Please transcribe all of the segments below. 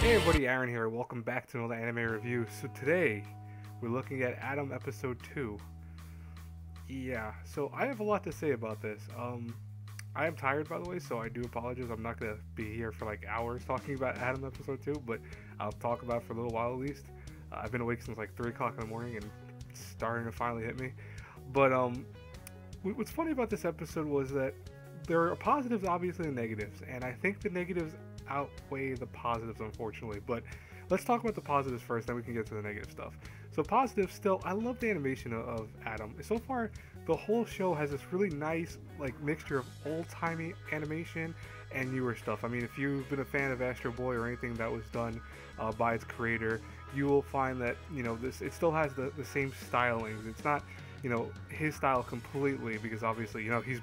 Hey everybody, Aaron here. Welcome back to another anime review. So today, we're looking at Adam episode 2. Yeah, so I have a lot to say about this. I am tired by the way, so I do apologize. I'm not gonna be here for like hours talking about Adam episode 2, but I'll talk about it for a little while at least. I've been awake since like 3 o'clock in the morning and it's starting to finally hit me. But what's funny about this episode was that there are positives obviously and negatives, and I think the negatives outweigh the positives unfortunately. But let's talk about the positives first, then we can get to the negative stuff. So positives still, I love the animation of Adam. So far the whole show has this really nice like mixture of old-timey animation and newer stuff. I mean, if you've been a fan of Astro Boy or anything that was done by its creator, you will find that this it still has the same stylings. It's not his style completely, because obviously he's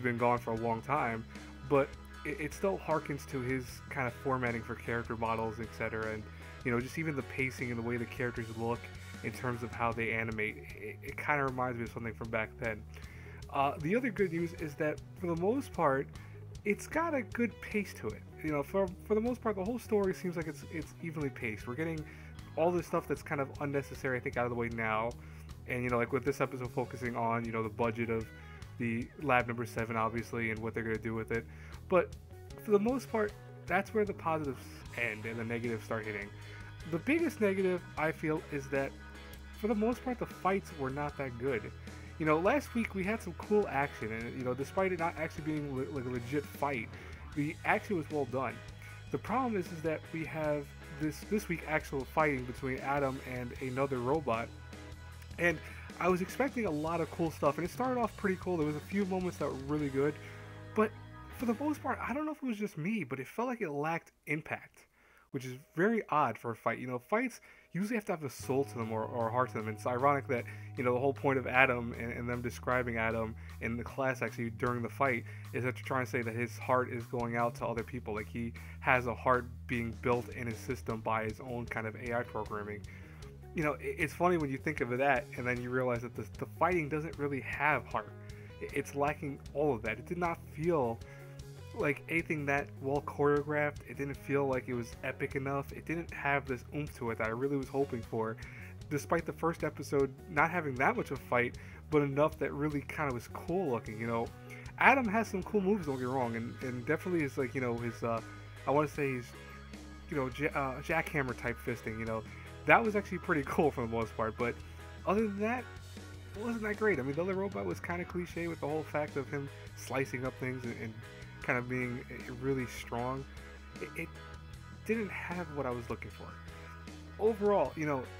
been gone for a long time, but it still harkens to his kind of formatting for character models, etc. And just even the pacing and the way the characters look in terms of how they animate, it kind of reminds me of something from back then. The other good news is that for the most part, it's got a good pace to it. For the most part, the whole story seems like it's evenly paced. We're getting all this stuff that's kind of unnecessary, I think, out of the way now. And like with this episode focusing on the budget of the lab number 7 obviously, and what they're going to do with it. But for the most part, that's where the positives end and the negatives start hitting. The biggest negative I feel is that for the most part the fights were not that good. Last week we had some cool action, and despite it not actually being like a legit fight, the action was well done. The problem is that we have this week actual fighting between Adam and another robot, and I was expecting a lot of cool stuff, and it started off pretty cool. There was a few moments that were really good, but for the most part, I don't know if it was just me, but it felt like it lacked impact, which is very odd for a fight. Fights usually have to have a soul to them or heart to them. And it's ironic that the whole point of Adam and them describing Adam in the class actually during the fight is that they're trying to say that his heart is going out to other people. Like he has a heart being built in his system by his own kind of AI programming. It's funny when you think of that, and then you realize that the fighting doesn't really have heart. It's lacking all of that. It did not feel like anything that well choreographed. It didn't feel like it was epic enough. It didn't have this oomph to it that I really was hoping for, despite the first episode not having that much of a fight, but enough that really kind of was cool looking. Adam has some cool moves, don't get me wrong, and definitely is like his I want to say he's jackhammer type fisting. That was actually pretty cool for the most part, but other than that, it wasn't that great. I mean, the other robot was kind of cliche with the whole fact of him slicing up things and kind of being really strong. It didn't have what I was looking for. Overall,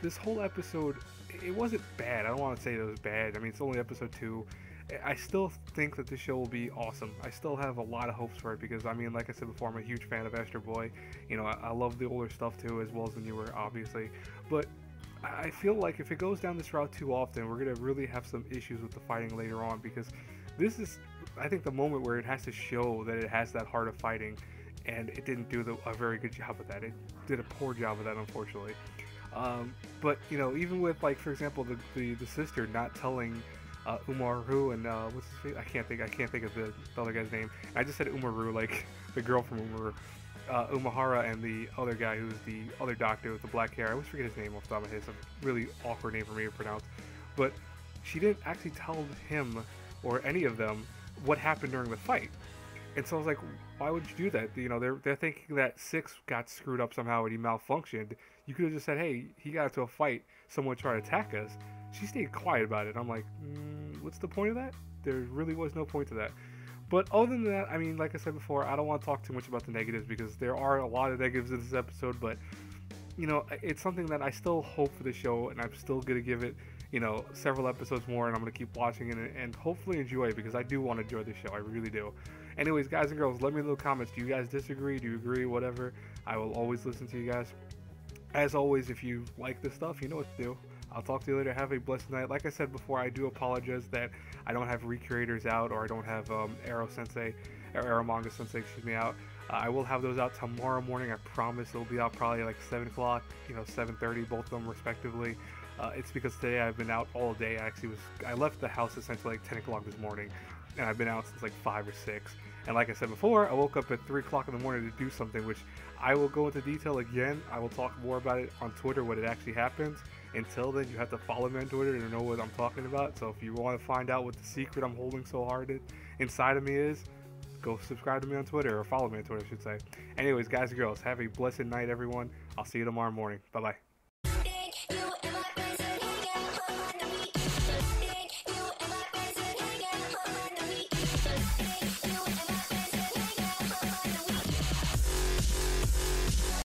this whole episode, it wasn't bad. I don't want to say it was bad. I mean, it's only episode 2. I still think that this show will be awesome. I still have a lot of hopes for it because, I mean, like I said before, I'm a huge fan of Astro Boy. I love the older stuff too, as well as the newer, obviously. But I feel like if it goes down this route too often, we're going to really have some issues with the fighting later on, because this is, I think, the moment where it has to show that it has that heart of fighting, and it didn't do a very good job of that. It did a poor job of that, unfortunately. But even with, like, for example, the sister not telling Umaru and what's his face? I can't think of the other guy's name. I just said Umaru, like the girl from Umaru. Umahara and the other guy who's the other doctor with the black hair. I always forget his name off the top of my head. It's a really awkward name for me to pronounce. But she didn't actually tell him or any of them what happened during the fight. And so I was like, why would you do that? They're thinking that 6 got screwed up somehow and he malfunctioned. You could have just said, hey, he got into a fight, someone tried to attack us. She stayed quiet about it. I'm like, what's the point of that? There really was no point to that. But other than that, I mean, like I said before, I don't want to talk too much about the negatives because there are a lot of negatives in this episode, but it's something that I still hope for the show, and I'm still going to give it, several episodes more, and I'm going to keep watching it and hopefully enjoy it, because I do want to enjoy the show. I really do. Anyways, guys and girls, let me know in the comments. Do you guys disagree? Do you agree? Whatever. I will always listen to you guys. As always, if you like this stuff, you know what to do. I'll talk to you later. Have a blessed night. Like I said before, I do apologize that I don't have Recreators out, or I don't have Arrow Sensei, or Arrow Manga Sensei, excuse me, out. I will have those out tomorrow morning. I promise they'll be out probably like 7 o'clock, 7:30, both of them respectively. It's because today I've been out all day. I left the house essentially like 10 o'clock this morning, and I've been out since like 5 or 6. And like I said before, I woke up at 3 o'clock in the morning to do something, which I will go into detail again. I will talk more about it on Twitter when it actually happens. Until then, you have to follow me on Twitter to know what I'm talking about. So if you want to find out what the secret I'm holding so hard inside of me is, go subscribe to me on Twitter, or follow me on Twitter, I should say. Anyways, guys and girls, have a blessed night, everyone. I'll see you tomorrow morning. Bye-bye.